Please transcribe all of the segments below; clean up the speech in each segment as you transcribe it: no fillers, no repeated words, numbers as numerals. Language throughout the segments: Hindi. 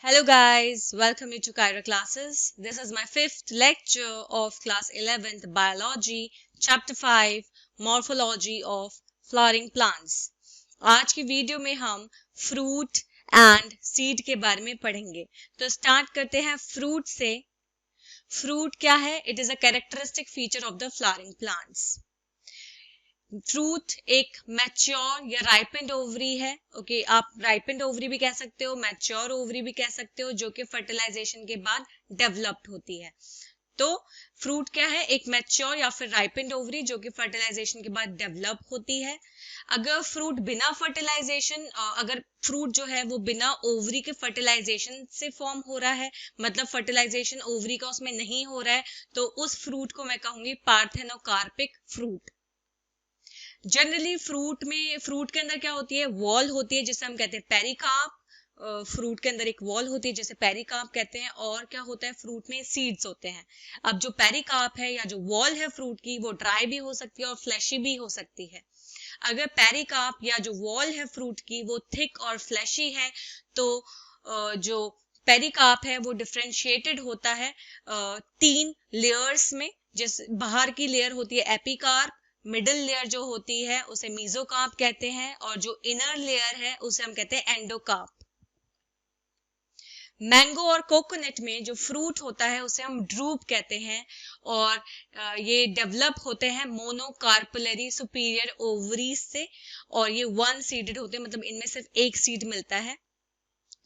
Hello guys, welcome you to Kaira classes. This is my fifth lecture of class 11th biology, chapter 5, morphology of flowering plants. आज की वीडियो में हम फ्रूट एंड सीड के बारे में पढ़ेंगे. तो स्टार्ट करते हैं फ्रूट से. फ्रूट क्या है? It is a characteristic feature of the flowering plants. Fruit एक मैच्योर या राइपेंड ओवरी है. ओके, आप राइपेंड ओवरी भी कह सकते हो, मैच्योर ओवरी भी कह सकते हो, जो कि फर्टिलाइजेशन के बाद डेवलप्ड होती है. तो फ्रूट क्या है? एक मैच्योर या फिर राइपेंड ओवरी जो कि फर्टिलाइजेशन के बाद डेवलप होती है. अगर फ्रूट बिना फर्टिलाइजेशन, अगर फ्रूट जो है वो बिना ओवरी के फर्टिलाइजेशन से फॉर्म हो रहा है, मतलब फर्टिलाइजेशन ओवरी का उसमें नहीं हो रहा है, तो उस फ्रूट को मैं कहूंगी पार्थेनोकार्पिक फ्रूट. जनरली फ्रूट के अंदर क्या होती है? वॉल होती है, जिसे हम कहते हैं पेरिकार्प. फ्रूट के अंदर एक वॉल होती है जिसे पेरिकार्प कहते हैं. और क्या होता है? फ्रूट में सीड्स होते हैं. अब जो पेरिकार्प है या जो वॉल है फ्रूट की, वो ड्राई भी हो सकती है और फ्लैशी भी हो सकती है. अगर पेरिकार्प या जो वॉल है फ्रूट की वो थिक और फ्लैशी है, तो जो पेरिकार्प है वो डिफरेंशिएटेड होता है 3 लेयर्स में. जिस बाहर की लेयर होती है एपिकार्प, मिडिल लेयर जो होती है उसे मीजोकार्प कहते हैं, और जो इनर लेयर है उसे हम कहते हैं एंडोकार्प. मैंगो और कोकोनट में जो फ्रूट होता है उसे हम ड्रूप कहते हैं, और ये डेवलप होते हैं मोनोकार्पुलरी सुपीरियर ओवरीज से, और ये वन सीडेड होते हैं, मतलब इनमें सिर्फ एक सीड मिलता है.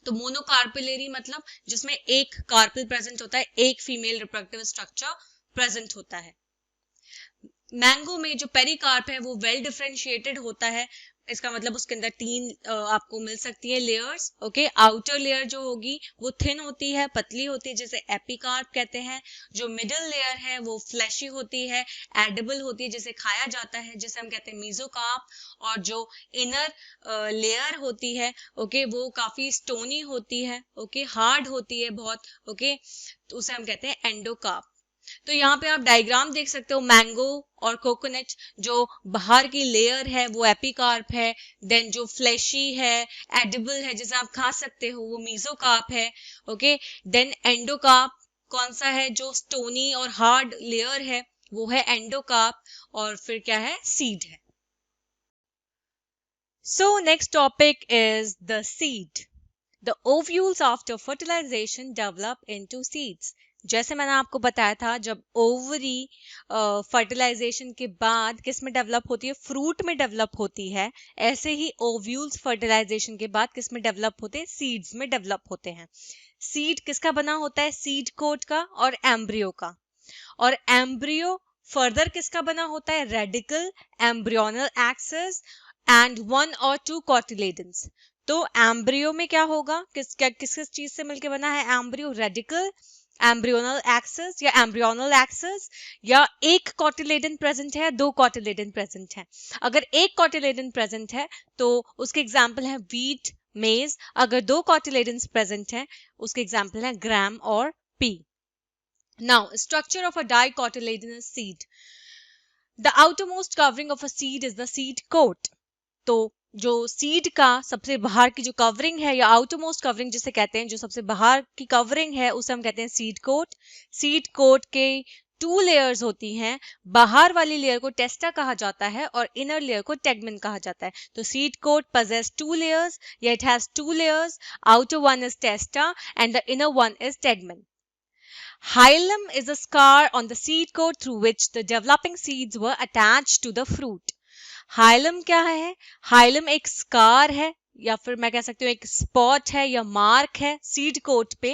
तो मोनोकार्पुलरी मतलब जिसमें एक कार्पल प्रेजेंट होता है, एक फीमेल रिप्रोडक्टिव स्ट्रक्चर प्रेजेंट होता है. मैंगो में जो पेरिकार्प है वो वेल डिफरेंशिएटेड होता है. इसका मतलब उसके अंदर 3 आपको मिल सकती है लेयर्स. ओके, आउटर लेयर जो होगी वो थिन होती है, पतली होती है, जिसे एपिकार्प कहते हैं. जो मिडिल लेयर है वो फ्लैशी होती है, एडिबल होती है, जिसे खाया जाता है, जिसे हम कहते हैं मीजोकार्प. और जो इनर लेयर होती है, ओके, वो काफी स्टोनी होती है, ओके, हार्ड होती है बहुत, ओके, तो उसे हम कहते हैं एंडोकार्प. तो यहाँ पे आप डायग्राम देख सकते हो. मैंगो और कोकोनट, जो बाहर की लेयर है वो एपिकार्प है, देन जो फ्लैशी है, एडिबल है, जिसे आप खा सकते हो, वो मीजोकार्प है. ओके, देन एंडोकार्प कौन सा है? जो स्टोनी और हार्ड लेयर है वो है एंडोकार्प. और फिर क्या है? सीड है. So next topic is the seed. The ovules after fertilization develop into seeds. जैसे मैंने आपको बताया था, जब ओवरी फर्टिलाइजेशन के बाद किस में डेवलप होती है? फ्रूट में डेवलप होती है. ऐसे ही ओव्यूल्स फर्टिलाइजेशन के बाद किस में डेवलप होते हैं? सीड्स में डेवलप होते हैं. सीड किसका बना होता है? सीड कोट का और एम्ब्रियो का. और एम्ब्रियो फर्दर किसका बना होता है? Radical, embryonal axis and 1 or 2 cotyledons. तो एम्ब्रियो में क्या होगा? किस चीज से मिलकर बना है एम्ब्रियो? रेडिकल, एम्ब्रियोनल एक्सेस या एम्ब्रियोनल एक्सेस, या एक कोटिलेडन प्रेजेंट है, 2 कोटिलेडन प्रेजेंट है. अगर एक कोटिलेडन प्रेजेंट है तो उसके एग्जांपल है व्हीट, मेज. अगर 2 कोटिलेडन्स प्रेजेंट है उसके एग्जांपल है ग्राम और P. Now, structure of a dicotyledonous seed. The outermost covering of a seed is the seed coat. तो जो सीड का सबसे बाहर की जो कवरिंग है, या आउटरमोस्ट कवरिंग जिसे कहते हैं, जो सबसे बाहर की कवरिंग है, उसे हम कहते हैं सीड कोट. सीड कोट के 2 लेयर्स होती हैं. बाहर वाली लेयर को टेस्टा कहा जाता है और इनर लेयर को टेगमेन कहा जाता है. तो सीड कोट possess 2 layers, या it has 2 layers. Outer one is testa and the inner one is tegmen. Hilum is a scar on the seed coat through which the developing seeds were attached to the fruit. Hilum क्या है? हाइलम एक स्कार है, या फिर मैं कह सकती हूँ एक स्पॉट है या मार्क है सीड कोट पे.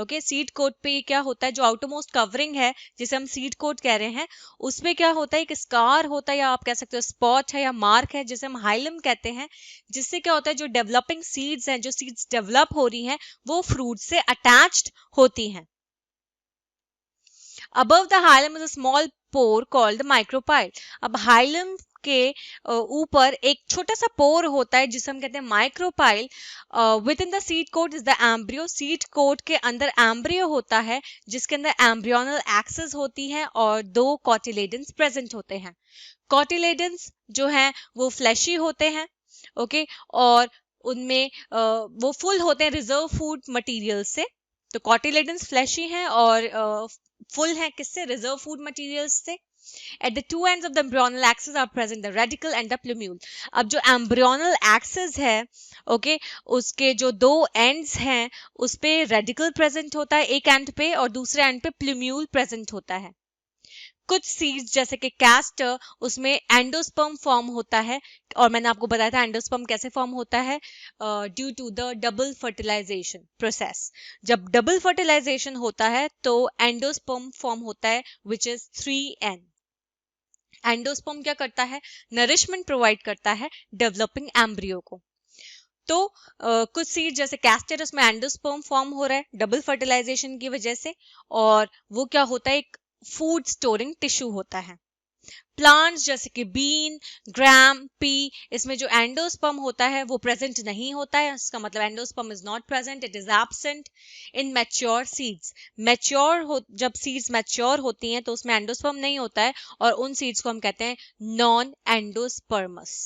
ओके, सीड कोट पे क्या होता है? जो आउटरमोस्ट कवरिंग है जिसे हम सीड कोट कह रहे हैं, उसपे क्या होता है? एक स्कार होता है, या आप कह सकते हो स्पॉट है या मार्क है, जिसे हम हाइलम कहते हैं. जिससे क्या होता है? जो डेवलपिंग सीड्स हैं, जो सीड्स डेवलप हो रही हैं, वो फ्रूट से अटैच्ड होती हैं. Above the hilum is a small pore called the micropyle. अब हाइलम के ऊपर एक छोटा सा पोर होता है जिसे हम कहते हैं micropyle. Within the seed coat is the embryo. Seed coat के अंदर एम्ब्रियो होता है जिसके अंदर एम्ब्रियोनल एक्सेस होती है और 2 कोटिलेडन्स प्रेजेंट होते हैं. कोटिलेडन्स जो हैं वो फ्लैशी होते हैं, ओके, और उनमें वो फुल होते हैं रिजर्व फूड मटेरियल से। तो कॉटिलेडन्स फ्लैशी हैं और फुल हैं किससे? रिजर्व फूड मटेरियल्स से। At the two ends of the embryonal axis are present the radicle and the plumule. अब जो embryonal axis है, ओके, उसके जो दो ends हैं उस पे रेडिकल प्रेजेंट होता है एक एंड पे, और दूसरे एंड पे प्लूम्यूल प्रेजेंट होता है। कुछ सीड्स जैसे कि कैस्टर, उसमें एंडोस्पर्म फॉर्म होता है, और मैंने आपको बताया था एंडोस्पर्म कैसे फॉर्म होता है, due to the double fertilization process. जब डबल फर्टिलाइजेशन होता है तो एंडोस्पर्म फॉर्म होता है विच इज 3N। एंडोस्पर्म क्या करता है? नरिशमेंट प्रोवाइड करता है डेवलपिंग एम्ब्रियो को। तो कुछ सीड जैसे कैस्टर, उसमें एंडोस्पर्म फॉर्म हो रहा है डबल फर्टिलाइजेशन की वजह से, और वो क्या होता है? एक फूड स्टोरिंग टिश्यू होता है। प्लांट्स जैसे कि बीन, ग्राम, पी, इसमें जो एंडोस्पर्म होता है वो प्रेजेंट नहीं होता है, इसका मतलब endosperm is not present, it is absent in mature seeds. जब सीड्स मैच्योर होती हैं तो उसमें एंडोस्पर्म नहीं होता है, और उन सीड्स को हम कहते हैं नॉन एंडोस्पर्मस।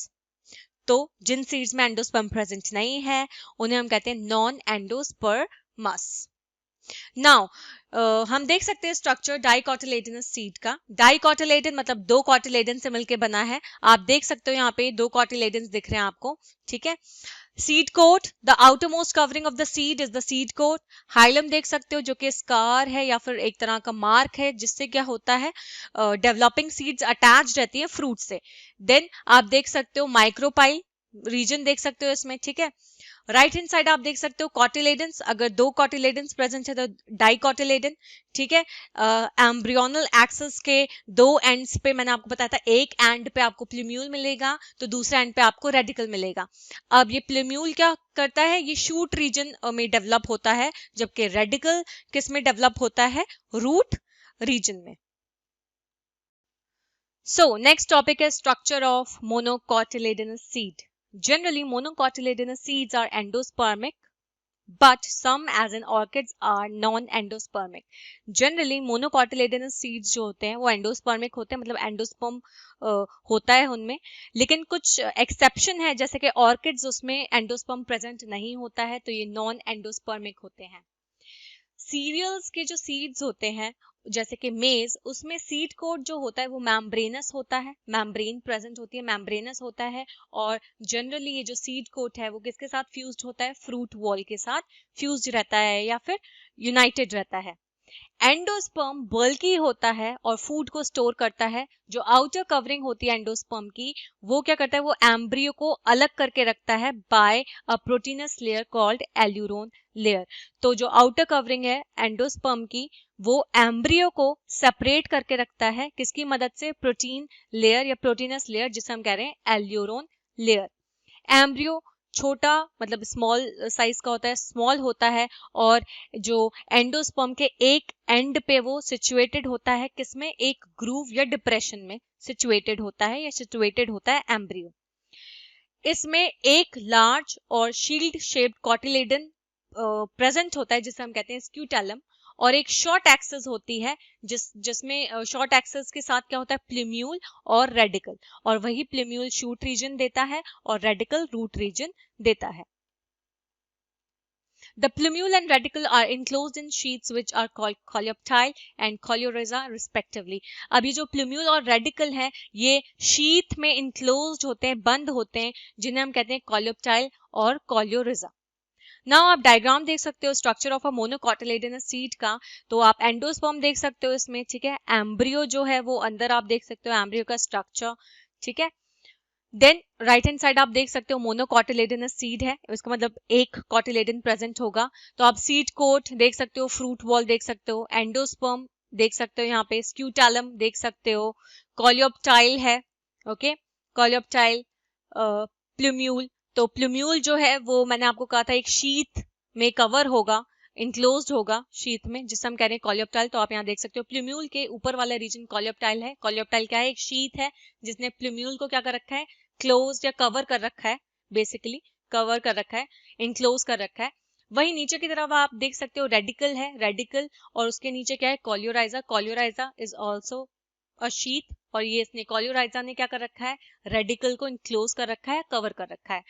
तो जिन सीड्स में एंडोस्पर्म प्रेजेंट नहीं है उन्हें हम कहते हैं नॉन एंडोस्पर्मस। नाउ हम देख सकते हैं स्ट्रक्चर डाइकोटिलेडनस सीड का। डाइकोटिलेडन मतलब दो कॉटिलेडन से मिलकर बना है। आप देख सकते हो यहाँ पे दो कॉटिलेडन दिख रहे हैं आपको, ठीक है। Seed coat, the outermost covering of the seed is the seed coat. Hilum देख सकते हो जो कि स्कार है या फिर एक तरह का मार्क है, जिससे क्या होता है डेवलपिंग सीड्स अटैच रहती है फ्रूट से। देन आप देख सकते हो माइक्रोपाइल रीजन देख सकते हो इसमें, ठीक है। राइट हैंड साइड आप देख सकते हो कॉटिलेडन्स, अगर दो कॉटिलेडन्स प्रेजेंट है तो डाइकोटिलेडन, ठीक है। एम्ब्रियोनल एक्सिस के दो एंड्स पे मैंने आपको बताया था, एक एंड पे आपको प्लूम्यूल मिलेगा तो दूसरे एंड पे आपको रेडिकल मिलेगा। अब ये प्लूम्यूल क्या करता है? ये शूट रीजन में डेवलप होता है, जबकि रेडिकल किस में डेवलप होता है? रूट रीजन में। So next topic is structure of monocotyledonous seed. Generally, monocotyledonous seeds are endospermic, but some, as in orchids, are non-endospermic. Generally, monocotyledonous seeds जो होते हैं वो endospermic होते हैं, मतलब endosperm होता है उनमें, लेकिन कुछ exception है जैसे कि orchids, उसमें endosperm present नहीं होता है, तो ये non-endospermic होते हैं। सीरियल्स के जो सीड्स होते हैं जैसे कि मेज, उसमें सीड कोट जो होता है वो मैम्ब्रेनस होता है, मैम्ब्रेन प्रेजेंट होती है, मैम्ब्रेनस होता है। और जनरली ये जो सीड कोट है वो किसके साथ फ्यूज्ड होता है? फ्रूट वॉल के साथ फ्यूज्ड रहता है या फिर यूनाइटेड रहता है। एंडोस्पर्म बल्की होता है और फूड को स्टोर करता है। जो आउटर कवरिंग होती है एंडोस्पर्म की, वो क्या करता है? वो एम्ब्रियो को अलग करके रखता है by a proteinous layer called aleurone layer. तो जो आउटर कवरिंग है एंडोस्पर्म की, वो एम्ब्रियो को सेपरेट करके रखता है किसकी मदद से? प्रोटीन लेयर या प्रोटीनस लेयर, जिसे हम कह रहे हैं एल्यूरोन लेयर। एम्ब्रियो छोटा मतलब स्मॉल साइज का होता है, स्मॉल होता है, और जो एंडोस्पर्म के एक एंड पे वो सिचुएटेड होता है किसमें? एक ग्रूव या डिप्रेशन में सिचुएटेड होता है या सिचुएटेड होता है एम्ब्रियो। इसमें एक लार्ज और शील्ड शेप्ड कॉटिलेडन प्रेजेंट होता है जिसे हम कहते हैं स्क्यूटेलम, और एक शॉर्ट एक्सेस होती है जिसमें शॉर्ट एक्सेस के साथ क्या होता है? प्लूम्यूल और रेडिकल, और वही प्लूम्यूल शूट रीजन देता है और रेडिकल रूट रीजन देता है। The plumule and radicle are enclosed in sheaths which are called coleoptile and coleorhiza respectively. अब ये जो plumule और radicle है ये शीथ में enclosed होते हैं, बंद होते हैं, जिन्हें हम कहते हैं coleoptile और coleorhiza. नाउ आप डायग्राम देख सकते हो स्ट्रक्चर ऑफ अ मोनोकोटिलेडनस सीड का। तो आप एंडोस्पर्म देख सकते हो इसमें, ठीक है। एम्ब्रियो जो है वो अंदर आप देख सकते हो एम्ब्रियो का स्ट्रक्चर, ठीक है। देन राइट हैंड साइड आप देख सकते हो मोनोकोटिलेडनस सीड है, इसका मतलब एक कॉटिलेडन प्रेजेंट होगा। तो आप सीड कोट देख सकते हो, फ्रूट वॉल देख सकते हो, एंडोस्पर्म देख सकते हो, यहाँ पे स्क्यूटेलम देख सकते हो, कोलियोप्टाइल है, ओके, कोलियोप्टाइल, प्लूम्यूल। तो प्लूम्यूल जो है वो मैंने आपको कहा था एक शीथ में कवर होगा, इंक्लोज्ड होगा शीथ में, जिसे हम कह रहे हैं कोलियोप्टाइल। तो आप यहाँ देख सकते हो प्लूम्यूल के ऊपर वाला रीजन कोलियोप्टाइल है। कोलियोप्टाइल क्या है? एक शीथ है जिसने प्लूम्यूल को क्या कर रखा है? क्लोज या कवर कर रखा है, बेसिकली कवर कर रखा है, इनक्लोज कर रखा है। वही नीचे की तरफ आप देख सकते हो रेडिकल है, रेडिकल, और उसके नीचे क्या है? Coleorhiza. Coleorhiza is also a sheath, और ये इसने कोलियोराइजा ने क्या कर रखा है? रेडिकल को इनक्लोज कर रखा है, कवर कर रखा है।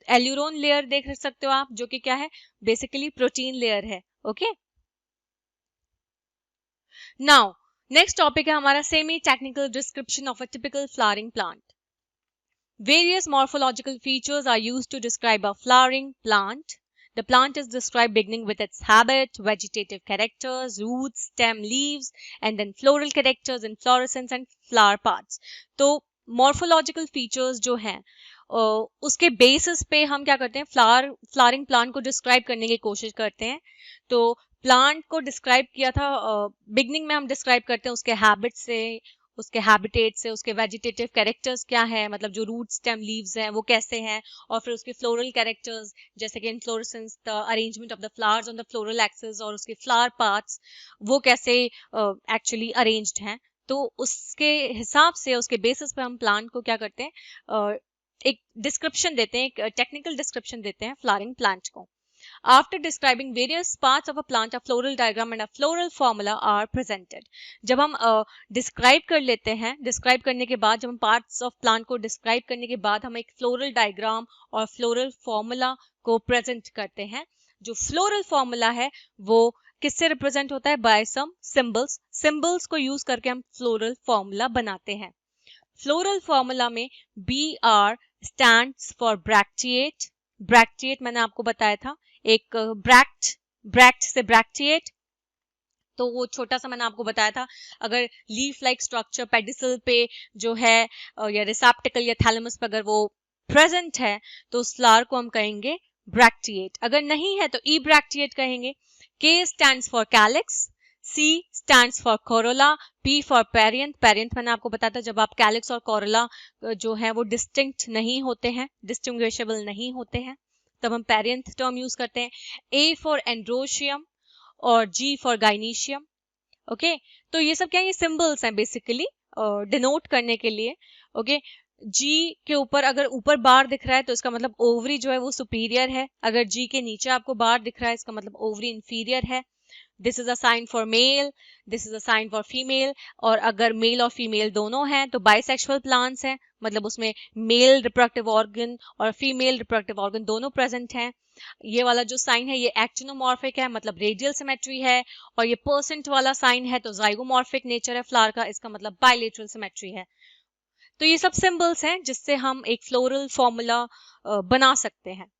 एल्यूरोन लेयर देख सकते हो आप, जो कि क्या है, बेसिकली प्रोटीन लेयर है। ओके, नाउ नेक्स्ट टॉपिक है हमारा semi technical description of a typical flowering plant. Various morphological features are used to describe a flowering plant. The plant is described beginning with its habit, vegetative characters, roots, stem, leaves, and then floral characters, inflorescence and flower parts. तो morphological features जो हैं उसके बेसिस पे हम क्या करते हैं, फ्लावरिंग प्लांट को डिस्क्राइब करने की कोशिश करते हैं। तो प्लांट को डिस्क्राइब किया था, बिगनिंग में हम डिस्क्राइब करते हैं उसके हैबिट से, उसके हैबिटेट से, उसके वेजिटेटिव कैरेक्टर्स क्या है, मतलब जो रूट स्टेम लीव्स हैं वो कैसे हैं, और फिर उसके फ्लोरल कैरेक्टर्स जैसे कि inflorescence, the arrangement of the flowers on the floral axis, और उसके फ्लावर पार्ट्स वो कैसे एक्चुअली अरेंज्ड हैं। तो उसके हिसाब से, उसके बेसिस पे हम प्लांट को क्या करते हैं, एक डिस्क्रिप्शन देते हैं, एक टेक्निकल डिस्क्रिप्शन देते हैं फ्लावरिंग प्लांट को। After describing various parts of a plant, a floral diagram and a floral formula are presented. जब हम डिस्क्राइब कर लेते हैं, डिस्क्राइब करने के बाद, जब हम पार्ट्स ऑफ प्लांट को डिस्क्राइब करने के बाद हम एक फ्लोरल डायग्राम और फ्लोरल फॉर्मूला को प्रेजेंट करते हैं। जो फ्लोरल फॉर्मूला है वो किससे रिप्रेजेंट होता है, बाय सम सिंबल्स। सिंबल्स को यूज करके हम फ्लोरल फॉर्मूला बनाते हैं। फ्लोरल फॉर्मूला में BR stands for bracteate. Bracteate मैंने आपको बताया था, एक ब्रैक्ट से ब्रैक्टिएट, तो वो छोटा सा मैंने आपको बताया था, अगर लीफ लाइक स्ट्रक्चर पेडिसल पे जो है या रिसेप्टिकल या थैलेमस पे अगर वो प्रेजेंट है तो उस फ्लावर को हम कहेंगे ब्रैक्टिएट। अगर नहीं है तो ई ब्रैक्टिएट कहेंगे। K stands for calyx, C stands for Corolla, P for perianth. Perianth मैंने आपको बताया था, जब आप कैलिक्स और कोरोला जो है वो डिस्टिंक्ट नहीं होते हैं, डिस्टिंग्विशेबल नहीं होते हैं, तब हम पेरियंथ टर्म यूज करते हैं। A फॉर एंड्रोशियम और G फॉर गाइनीशियम। ओके, तो ये सब क्या है, ये सिंबल्स हैं बेसिकली डिनोट करने के लिए। ओके, G के ऊपर अगर ऊपर बार दिख रहा है तो इसका मतलब ओवरी जो है वो सुपीरियर है। अगर G के नीचे आपको बार दिख रहा है इसका मतलब ओवरी इंफीरियर है। This is a sign for male, this is a sign for female. और अगर मेल और फीमेल दोनों हैं तो बाइसेक्सुअल प्लांट्स हैं, मतलब उसमें मेल रिप्रोडक्टिव ऑर्गन और फीमेल रिप्रोडक्टिव ऑर्गन दोनों प्रेजेंट हैं। ये वाला जो साइन है ये एक्टिनोमॉर्फिक है, मतलब रेडियल सिमेट्री है। और ये परसेंट वाला साइन है तो जाइगोमॉर्फिक नेचर है फ्लावर का, इसका मतलब बाइलेटरल सिमेट्री है। तो ये सब सिंबल्स हैं जिससे हम एक फ्लोरल फॉर्मूला बना सकते हैं।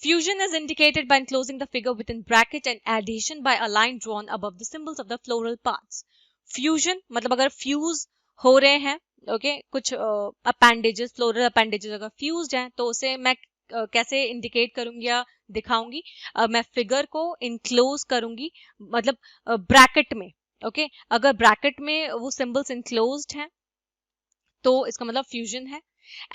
Fusion is indicated by enclosing the figure within bracket and adhesion by a line drawn above the symbols of the floral parts. Fusion मतलब अगर फ्यूज हो रहे हैं, ओके, कुछ अपेंडेजेस, फ्लोरल अपेंडेजेस अगर फ्यूज्ड हैं तो उसे मैं कैसे इंडिकेट करूंगी या दिखाऊंगी, मैं फिगर को इनक्लोज करूंगी, मतलब ब्रैकेट में। ओके, अगर ब्रैकेट में वो सिंबल्स इनक्लोज्ड हैं तो इसका मतलब फ्यूजन है।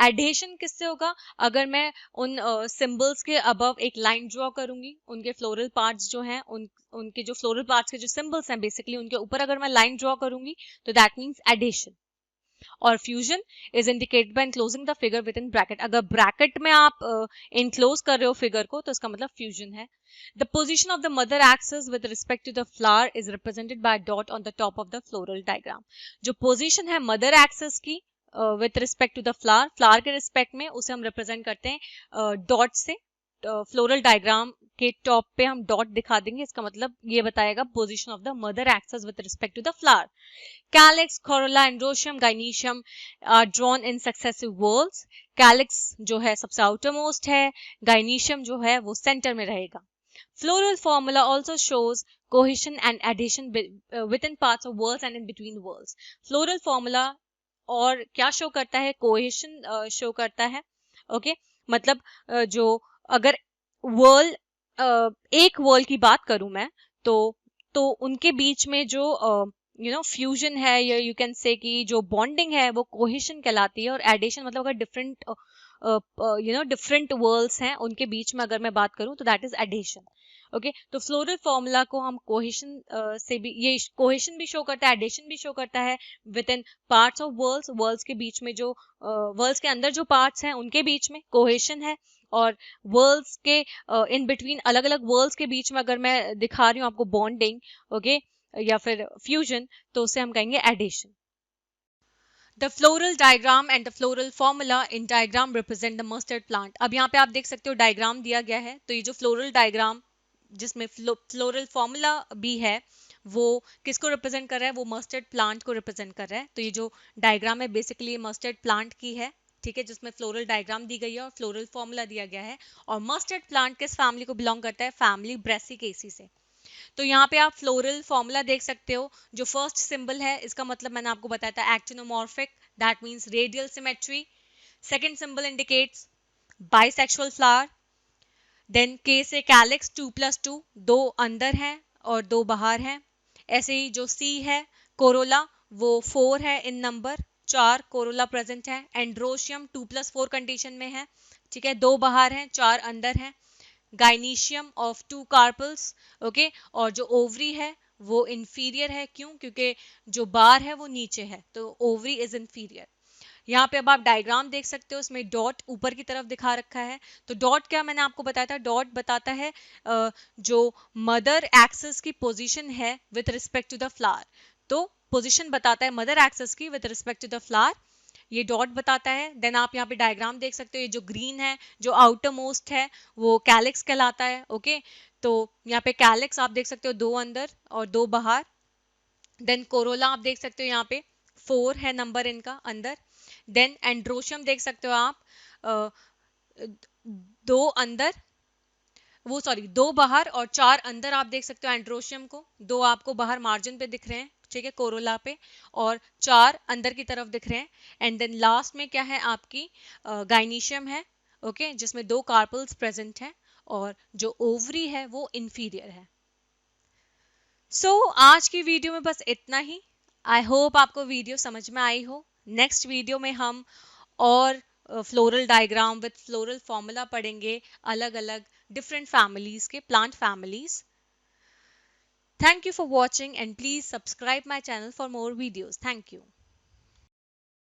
एडेशन किससे होगा, अगर मैं उन सिंबल्स के अबव एक लाइन ड्रॉ करूंगी, उनके फ्लोरल पार्ट्स जो हैं उनके जो फ्लोरल पार्ट्स के जो सिंबल्स हैं बेसिकली उनके ऊपर अगर मैं लाइन ड्रॉ करूंगी तो दैट मींस एडेशन। और fusion is indicated by enclosing the figure with in bracket. अगर ब्रैकेट में आप इनक्लोज कर रहे हो फिगर को तो इसका मतलब फ्यूजन है। The position of the mother axis with respect to the flower is represented by dot on the top of the floral diagram. जो पोजीशन है मदर एक्सिस की with respect to the flower, flower के रिस्पेक्ट में उसे हम रिप्रेजेंट करते हैं डॉट से। फ्लोरल डायग्राम के टॉप पे हम डॉट दिखा देंगे, इसका मतलब ये बताएगा position of the mother axis with respect to the flower. Calyx, corolla, androecium, gynoecium are drawn in successive whorls. Calyx जो है सबसे आउटर मोस्ट है, गाइनीशियम जो है वो सेंटर में रहेगा। Floral formula also shows cohesion and adhesion within parts of whorls and in between whorls. Floral formula और क्या शो करता है, कोहेशन शो करता है। ओके, मतलब जो अगर वर्ल एक वर्ल की बात करूं मैं तो उनके बीच में जो फ्यूजन है या यू कैन से कि जो बॉन्डिंग है वो कोहेशन कहलाती है। और एडिशन मतलब अगर डिफरेंट वर्ल्ड्स हैं उनके बीच में अगर मैं बात करूं तो दैट इज एडिशन। ओके, तो फ्लोरल फॉर्मूला को हम कोहेशन से भी, ये कोहेशन भी शो करता है, एडिशन भी शो करता है within parts of whorls. Whorls के बीच में जो वर्ल्ड्स के अंदर जो पार्ट्स हैं उनके बीच में कोहेशन है, और वर्ल्ड्स के इन बिटवीन अलग अलग वर्ल्ड्स के बीच में अगर मैं दिखा रही हूँ आपको बॉन्डिंग, ओके, या फिर फ्यूजन, तो उसे हम कहेंगे adhesion. The floral diagram and the floral formula in diagram represent the mustard plant. अब यहाँ पे आप देख सकते हो डायग्राम दिया गया है, तो ये जो फ्लोरल डायग्राम जिसमें फ्लोरल फॉर्मूला भी है वो किसको रिप्रेजेंट कर रहा है, वो मस्टर्ड प्लांट को रिप्रेजेंट कर रहा है। तो ये जो डायग्राम है बेसिकली मस्टर्ड प्लांट की है, ठीक है, जिसमें फ्लोरल डायग्राम दी गई है और फ्लोरल फॉर्मूला दिया गया है। और मस्टर्ड प्लांट किस फैमिली को बिलोंग करता है, फैमिली ब्रेसिकेसी से। तो यहाँ पे आप फ्लोरल फॉर्मूला देख सकते हो। जो फर्स्ट सिंबल है इसका मतलब मैंने आपको बताया था actinomorphic, that means radial symmetry. Second symbol indicates bisexual flower. Then K से कैलिक्स 2+2, दो अंदर हैं और दो बाहर हैं। ऐसे ही जो सी है कोरोला, वो 4 है इन नंबर, 4 कोरोला प्रेजेंट है। एंड्रोशियम 2+4 कंडीशन में है, ठीक है, दो बाहर हैं 4 अंदर हैं। गाइनीशियम ऑफ 2 कार्पल्स, ओके, और जो ओवरी है वो इंफीरियर है, क्यों, क्योंकि जो बार है वो नीचे है, तो ओवरी इज इंफीरियर। यहाँ पे अब आप डायग्राम देख सकते हो, उसमें डॉट ऊपर की तरफ दिखा रखा है। तो डॉट क्या मैंने आपको बताया था, डॉट बताता है जो मदर एक्सिस की पोजीशन है with respect to the flower. तो पोजीशन बताता है मदर एक्सिस की with respect to the flower, ये डॉट बताता है। देन आप यहाँ पे डायग्राम देख सकते हो, ये जो ग्रीन है जो आउटर मोस्ट है वो कैलिक्स कहलाता है, ओके। तो यहाँ पे कैलिक्स आप देख सकते हो, दो अंदर और दो बाहर। देन कोरोला आप देख सकते हो, यहाँ पे 4 है नंबर इनका अंदर। देन एंड्रोशियम देख सकते हो आप, अ, दो अंदर, वो सॉरी दो बाहर और 4 अंदर आप देख सकते हो एंड्रोशियम को। दो आपको बाहर मार्जिन पे दिख रहे हैं, ठीक है, कोरोला पे, और 4 अंदर की तरफ दिख रहे हैं। एंड देन लास्ट में क्या है आपकी गाइनीशियम है, ओके, जिसमें दो कार्पल्स प्रेजेंट हैं और जो ओवरी है वो इंफीरियर है। आज की वीडियो में बस इतना ही। आई होप आपको वीडियो समझ में आई हो। नेक्स्ट वीडियो में हम और floral diagram with floral formula पढ़ेंगे, अलग अलग डिफरेंट फैमिलीज के plant families. Thank you for watching and please subscribe my channel for more videos. Thank you.